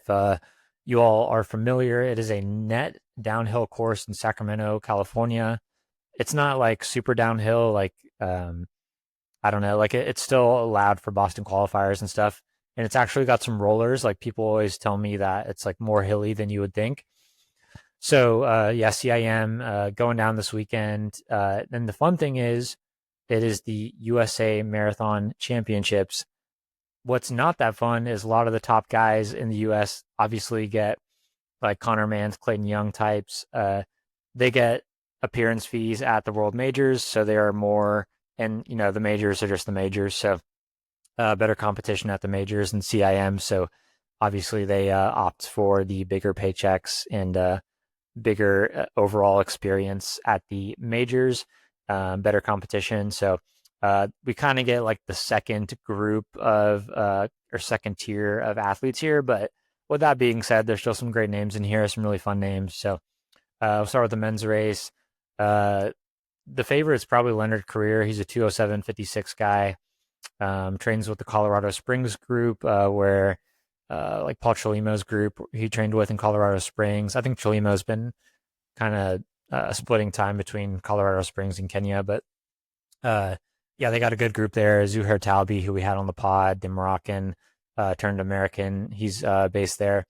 you all are familiar, it is a net downhill course in Sacramento, California. It's not like super downhill, like I don't know, like it's still allowed for Boston qualifiers and stuff. And it's actually got some rollers. Like, people always tell me that it's like more hilly than you would think. So yeah, CIM going down this weekend. And the fun thing is, it is the USA Marathon Championships. What's not that fun is a lot of the top guys in the US obviously get, like Connor Mans, Clayton Young types. They get appearance fees at the World Majors, so they are more, and the majors are just the majors. So better competition at the majors and CIM. So obviously they opt for the bigger paychecks and bigger overall experience at the majors, better competition. So we kind of get like the second group of or second tier of athletes here. But with that being said, there's still some great names in here, some really fun names. So we'll start with the men's race. Uh, the favorite is probably Leonard Korir. He's a 207.56 guy. Trains with the Colorado Springs group, where like Paul Cholimo's group he trained with in Colorado Springs. I think Cholimo's been kind of splitting time between Colorado Springs and Kenya, but uh, yeah, they got a good group there. Zuhair Talbi, who we had on the pod, the Moroccan turned American, he's based there,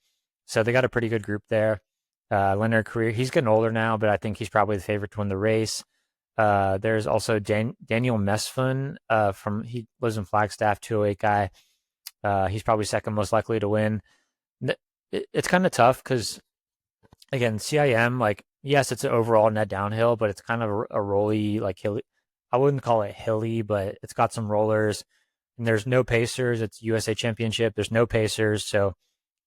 so they got a pretty good group there. Leonard Korir, he's getting older now, but I think he's probably the favorite to win the race. There's also Daniel Mesfun from he lives in Flagstaff, 208 guy. He's probably second most likely to win. It's kind of tough because again, CIM, like, yes, it's an overall net downhill, but it's kind of a rolly, like hilly. I wouldn't call it hilly, but it's got some rollers. And there's no pacers. It's USA Championship. There's no pacers. So,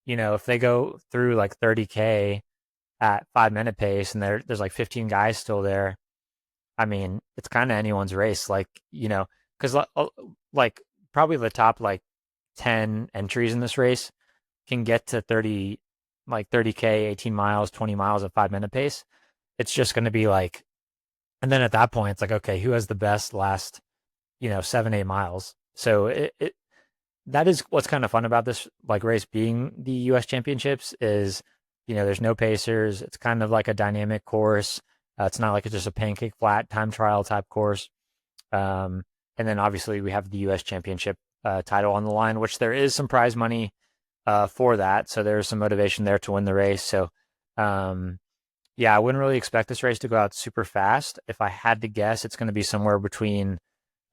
if they go through like 30K at 5 minute pace and there's like 15 guys still there, I mean, it's kind of anyone's race. Like, because like probably the top like 10 entries in this race can get to 30K, 18 miles, 20 miles at 5 minute pace. It's just going to be like, and then at that point, it's like, okay, who has the best last, 7, 8 miles? So that is what's kind of fun about this like race being the U.S. Championships is, there's no pacers. It's kind of like a dynamic course. It's not like it's just a pancake flat time trial type course. And then obviously we have the U.S. Championship title on the line, which there is some prize money for that. So there's some motivation there to win the race. So, yeah, I wouldn't really expect this race to go out super fast. If I had to guess, it's going to be somewhere between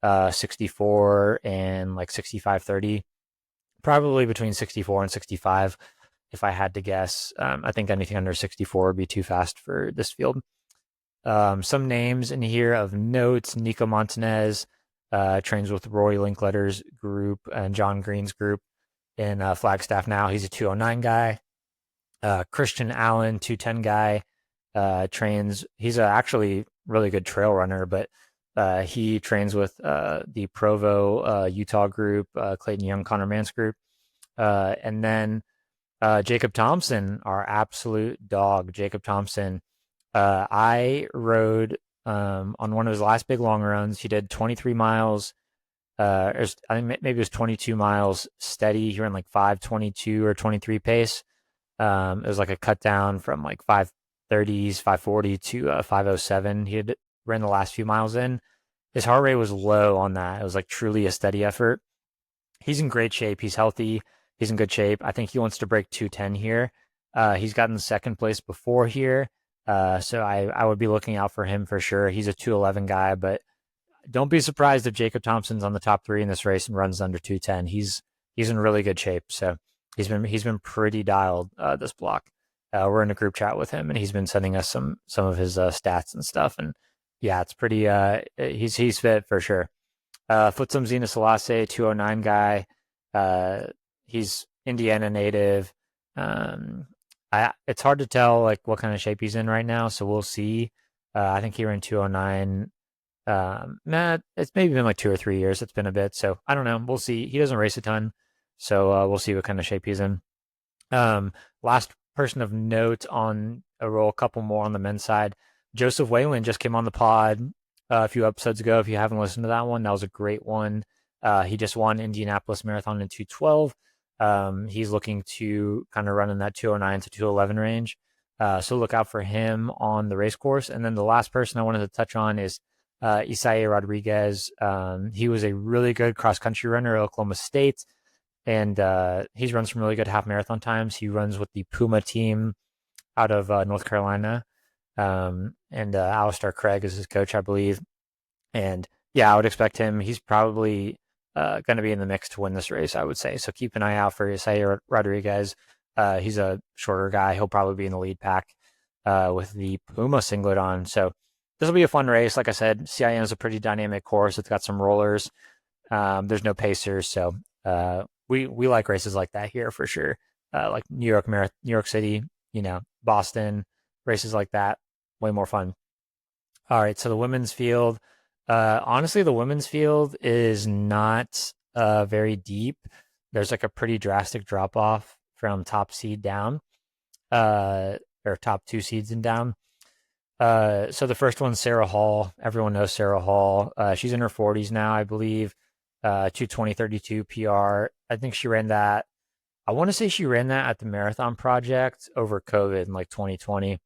64 and like 65:30, probably between 64 and 65. If I had to guess, I think anything under 64 would be too fast for this field. Some names in here of notes: Nico Montanez trains with Rory Linkletter's group and John Green's group in Flagstaff now. He's a 209 guy. Christian Allen, 210 guy, trains. He's actually really good trail runner, but he trains with the Provo, Utah group, Clayton Young, Connor Mance group. And then Jacob Thompson, our absolute dog, Jacob Thompson. I rode on one of his last big long runs. He did 23 miles. I think maybe it was 22 miles steady. He ran like 5:22 or 23 pace. It was like a cut down from like 5:30s, 5:40 to 5:07. He had ran the last few miles in. His heart rate was low on that. It was like truly a steady effort. He's in great shape. He's healthy. He's in good shape. I think he wants to break 210 here. He's gotten second place before here. So I would be looking out for him for sure. He's a 211 guy, but don't be surprised if Jacob Thompson's on the top three in this race and runs under 210. He's in really good shape. So he's been pretty dialed this block. We're in a group chat with him, and he's been sending us some of his stats and stuff. And yeah, it's pretty. He's fit for sure. Futsum Zena Selassie, 209 guy. He's Indiana native. It's hard to tell like what kind of shape he's in right now, so we'll see. I think he ran 209. It's maybe been like 2 or 3 years. It's been a bit, so I don't know. We'll see. He doesn't race a ton, so we'll see what kind of shape he's in. Last person of note on a roll, a couple more on the men's side. Joseph Whalen just came on the pod a few episodes ago. If you haven't listened to that one, that was a great one. He just won Indianapolis Marathon in 2:12. He's looking to kind of run in that 209 to 211 range. So look out for him on the race course. And then the last person I wanted to touch on is Isaiah Rodriguez. He was a really good cross country runner at Oklahoma State, and he's run some really good half marathon times. He runs with the Puma team out of North Carolina, and Alistair Craig is his coach, I believe. And yeah, I would expect him. He's probably going to be in the mix to win this race, I would say. So keep an eye out for Isaiah Rodriguez. He's a shorter guy. He'll probably be in the lead pack with the Puma singlet on. So this will be a fun race. Like I said, CIM is a pretty dynamic course. It's got some rollers. There's no pacers, so we like races like that here for sure. Like New York City, Boston, races like that, way more fun. All right, so the women's field. Honestly, the women's field is not very deep. There's like a pretty drastic drop off from top seed down, uh, or top two seeds and down. So the first one's Sarah Hall. Everyone knows Sarah Hall. She's in her 40s now, I believe. 2:20:32 PR. I think she ran that. I want to say she ran that at the Marathon Project over COVID in like 2020.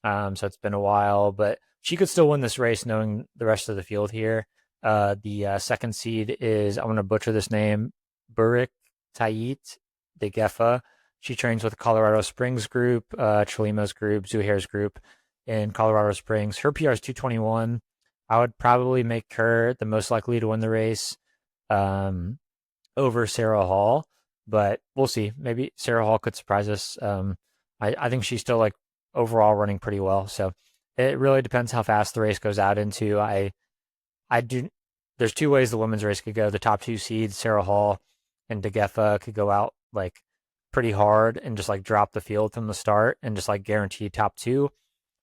So it's been a while, but she could still win this race knowing the rest of the field here. The second seed is, I'm going to butcher this name, Burik Tayit de Geffa. She trains with the Colorado Springs group, Chalimo's group, Zuhair's group in Colorado Springs. Her PR is 2:21. I would probably make her the most likely to win the race um, over Sarah Hall, but we'll see. Maybe Sarah Hall could surprise us. I think she's still like overall running pretty well. So it really depends how fast the race goes out into. I do. There's two ways the women's race could go. The top two seeds, Sarah Hall and DeGeffa, could go out like pretty hard and just like drop the field from the start and just like guarantee top two,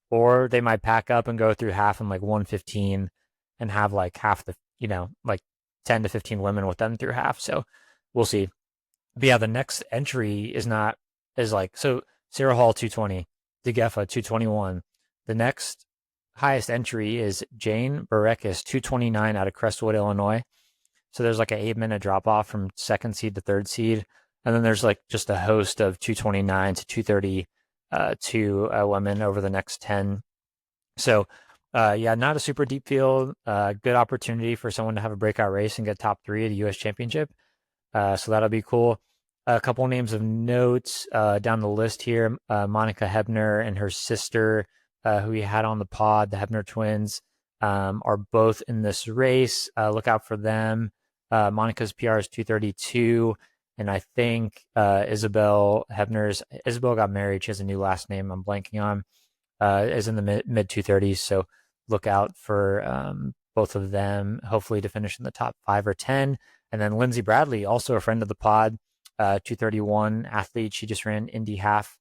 or they might pack up and go through half in like 1:15 and have like half the like 10 to 15 women with them through half. So we'll see. But yeah, the next entry is like, so Sarah Hall 2:20, DeGeffa 2:21. The next highest entry is Jane Barekis 2:29 out of Crestwood, Illinois. So there's like an 8-minute drop off from second seed to third seed. And then there's like just a host of 2:29 to 2:30 women over the next 10. So yeah, not a super deep field. Good opportunity for someone to have a breakout race and get top three at a U.S. championship. So that'll be cool. A couple names of notes down the list here. Monica Hebner and her sister, who we had on the pod, the Hebner twins, are both in this race. Look out for them. Monica's PR is 2:32. And I think Isabel got married. She has a new last name I'm blanking on, is in the mid 2:30s. So look out for both of them, hopefully to finish in the top 5 or 10. And then Lindsay Bradley, also a friend of the pod, 2:31 athlete. She just ran Indy half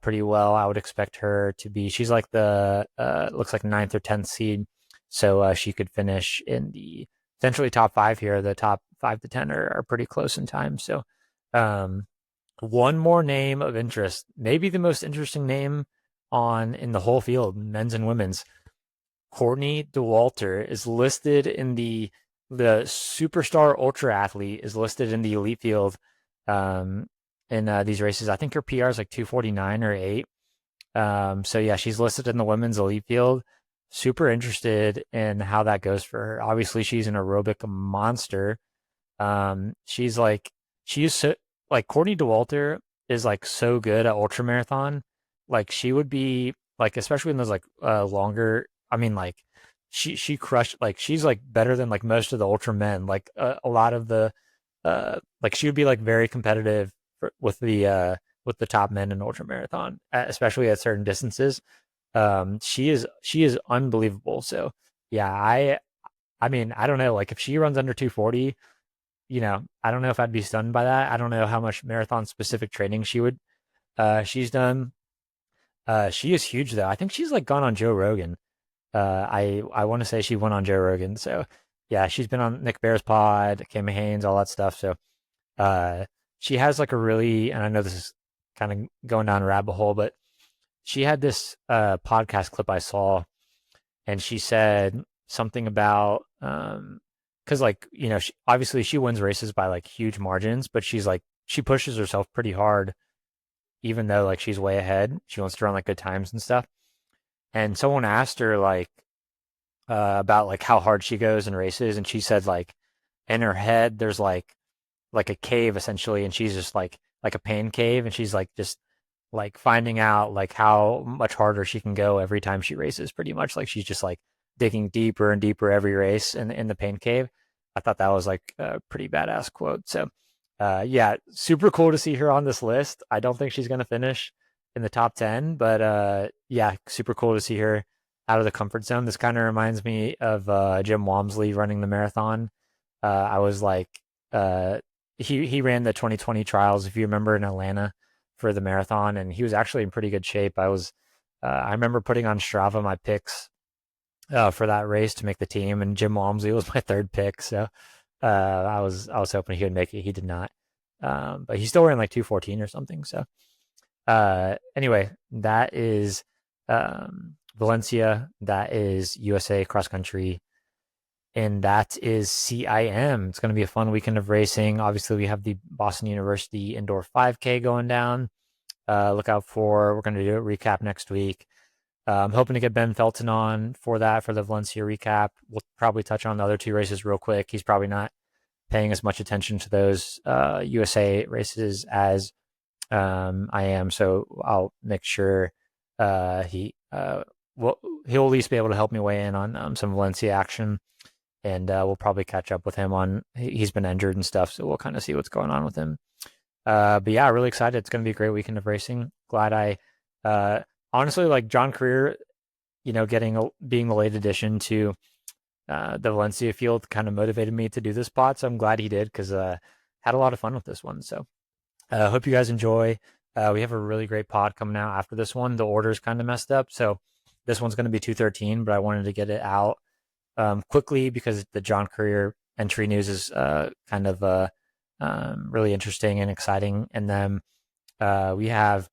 pretty well. I would expect her to be, she's like the, looks like 9th or 10th seed. So she could finish in the potentially top 5 here. The top 5 to 10 are pretty close in time. So one more name of interest, maybe the most interesting name in the whole field, men's and women's. Courtney Dauwalter is listed in the superstar ultra athlete is listed in the elite field in these races. I think her PR is like 2:49 or 8. So yeah, she's listed in the women's elite field. Super interested in how that goes for her. Obviously, she's an aerobic monster. She's like she's so like Courtney Dauwalter is like so good at ultra marathon. Like she would be like, especially in those like longer. I mean, like she crushed. Like she's like better than like most of the ultra men. Like a lot of the like she would be like very competitive with the top men in ultra marathon, especially at certain distances. She is unbelievable. So yeah, I mean, I don't know. Like if she runs under 2:40, I don't know if I'd be stunned by that. I don't know how much marathon specific training she's done. She is huge though. I think she's like gone on Joe Rogan. I want to say she went on Joe Rogan. So yeah, she's been on Nick Bear's pod, Kim Haynes, all that stuff. So uh, she has like a really, and I know this is kind of going down a rabbit hole, but she had this podcast clip I saw, and she said something about because like obviously she wins races by like huge margins, but she's like she pushes herself pretty hard, even though like she's way ahead. She wants to run like good times and stuff. And someone asked her like about like how hard she goes in races, and she said like in her head there's like a cave essentially, and she's just like a pain cave, and she's like just like finding out like how much harder she can go every time she races. Pretty much like she's just like digging deeper and deeper every race in the pain cave. I thought that was like a pretty badass quote. So yeah, super cool to see her on this list. I don't think she's gonna finish in the top 10, but yeah, super cool to see her out of the comfort zone. This kind of reminds me of Jim Walmsley running the marathon I was like, uh, he ran the 2020 trials, if you remember, in Atlanta for the marathon, and he was actually in pretty good shape. I remember putting on Strava my picks for that race to make the team, and Jim Walmsley was my third pick. So I was hoping he would make it. He did not, but he's still ran like 2:14 or something. So anyway, that is Valencia. That is USA cross country. And that is CIM. It's going to be a fun weekend of racing. Obviously, we have the Boston University Indoor 5K going down. Look out for, we're going to do a recap next week. I'm hoping to get Ben Felton on for that, for the Valencia recap. We'll probably touch on the other two races real quick. He's probably not paying as much attention to those USA races as I am. So I'll make sure he'll at least be able to help me weigh in on some Valencia action. And we'll probably catch up with him on, he's been injured and stuff. So we'll kind of see what's going on with him. But yeah, really excited. It's going to be a great weekend of racing. Glad honestly, like John Korir, being the late addition to the Valencia field kind of motivated me to do this spot. So I'm glad he did, because had a lot of fun with this one. So hope you guys enjoy. We have a really great pod coming out after this one. The order's kind of messed up. So this one's going to be 213, but I wanted to get it out quickly because the John Korir entry news is kind of really interesting and exciting. And then we have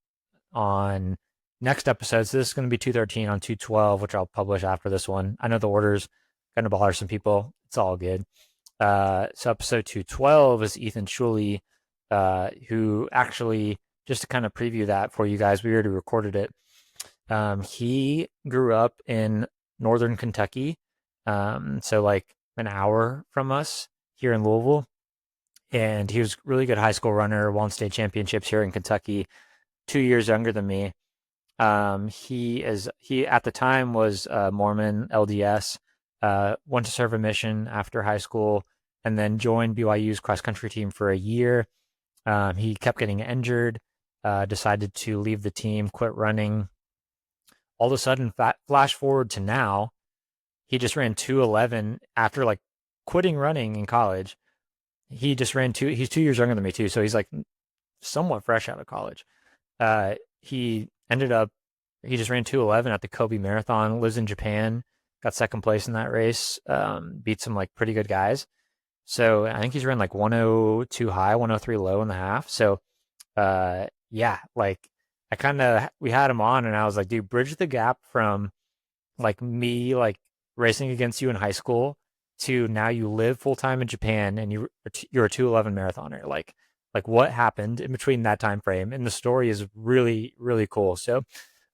on next episode, so this is going to be 213 on 212, which I'll publish after this one. I know the order's going to bother some people. It's all good. So episode 212 is Ethan Schuley, who actually, just to kind of preview that for you guys, we already recorded it. He grew up in northern Kentucky, so like an hour from us here in Louisville. And he was a really good high school runner, won state championships here in Kentucky, 2 years younger than me. He at the time was Mormon LDS, went to serve a mission after high school, and then joined BYU's cross country team for a year. He kept getting injured, decided to leave the team, quit running. All of a sudden, flash forward to now, he just ran 2:11 after like quitting running in college. He just ran he's 2 years younger than me too. So he's like somewhat fresh out of college. He just ran 2:11 at the Kobe Marathon, lives in Japan, got second place in that race, beat some like pretty good guys. So I think he's ran like 102 high, 103 low in the half. So yeah, like we had him on and I was like, dude, bridge the gap from like me, like racing against you in high school to now you live full time in Japan and you're a 2:11 marathoner. Like what happened in between that time frame? And the story is really, really cool. So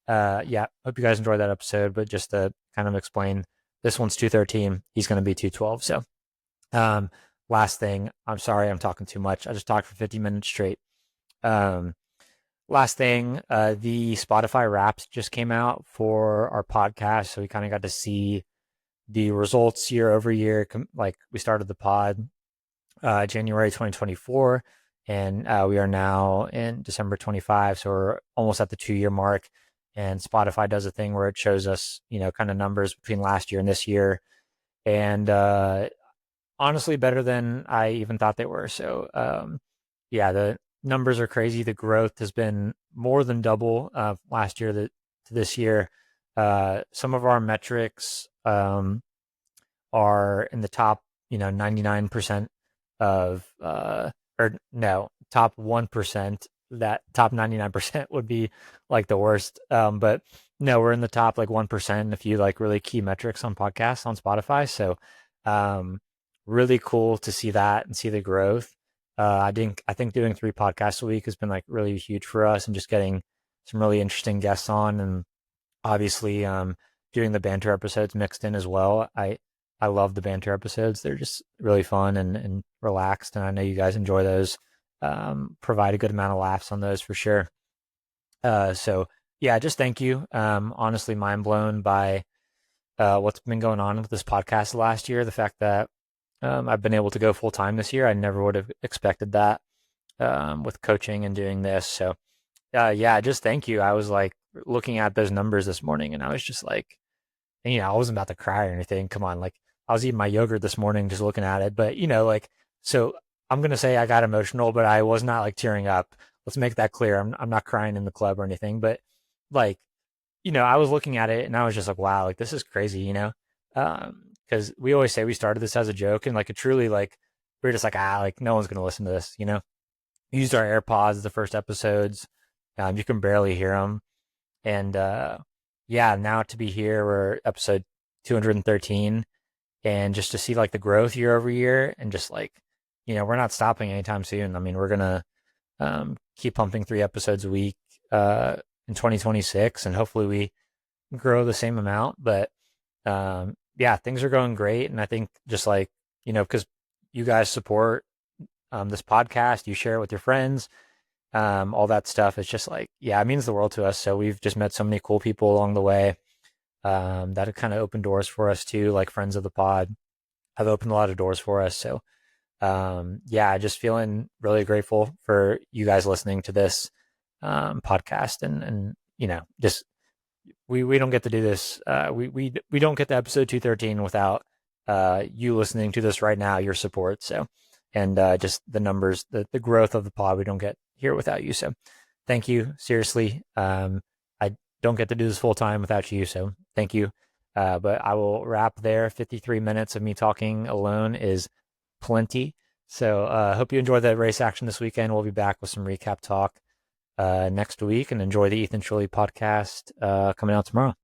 yeah, hope you guys enjoyed that episode. But just to kind of explain, this one's 213. He's going to be 212. So last thing, I'm sorry, I'm talking too much. I just talked for 50 minutes straight. Last thing, the Spotify Wraps just came out for our podcast, so we kind of got to see the results year over year. Like we started the pod January 2024, and we are now in December 25, so we're almost at the 2 year mark. And Spotify does a thing where it shows us, kind of numbers between last year and this year, and honestly, better than I even thought they were. So yeah, the numbers are crazy. The growth has been more than double last year to this year. Some of our metrics are in the top, 99% of, or no, top 1%. That top 99% would be like the worst. But no, we're in the top like 1%. A few like really key metrics on podcasts on Spotify. So really cool to see that and see the growth. I think doing 3 podcasts a week has been like really huge for us, and just getting some really interesting guests on, and obviously doing the banter episodes mixed in as well. I love the banter episodes. They're just really fun and relaxed, and I know you guys enjoy those. Provide a good amount of laughs on those for sure. So yeah, just thank you. Honestly, mind blown by what's been going on with this podcast last year. The fact that I've been able to go full time this year. I never would have expected that with coaching and doing this. So yeah, just thank you. I was like looking at those numbers this morning, and I was just like, I wasn't about to cry or anything. Come on, like I was eating my yogurt this morning, just looking at it. But like, so I'm gonna say I got emotional, but I was not like tearing up. Let's make that clear. I'm not crying in the club or anything, but like, I was looking at it and I was just like, wow, like this is crazy, because we always say we started this as a joke, and like it truly like we're just like, like no one's gonna listen to this. We used our AirPods the first episodes. You can barely hear them, and yeah, now to be here, we're episode 213, and just to see like the growth year over year, and just like, we're not stopping anytime soon. I mean, we're gonna keep pumping 3 episodes a week in 2026, and hopefully we grow the same amount. But yeah, things are going great, and I think just like, because you guys support this podcast, you share it with your friends, all that stuff. It's just like, yeah, it means the world to us. So we've just met so many cool people along the way that have kind of opened doors for us too, like friends of the pod have opened a lot of doors for us. So yeah, just feeling really grateful for you guys listening to this podcast, and just we don't get to do this. We don't get to episode 213 without you listening to this right now, your support. So, and just the numbers, the growth of the pod, we don't get here without you. So, thank you. Seriously, I don't get to do this full time without you. So, thank you. But I will wrap there. 53 minutes of me talking alone is plenty. So, hope you enjoy the race action this weekend. We'll be back with some recap talk next week, and enjoy the Ethan Shirley podcast coming out tomorrow.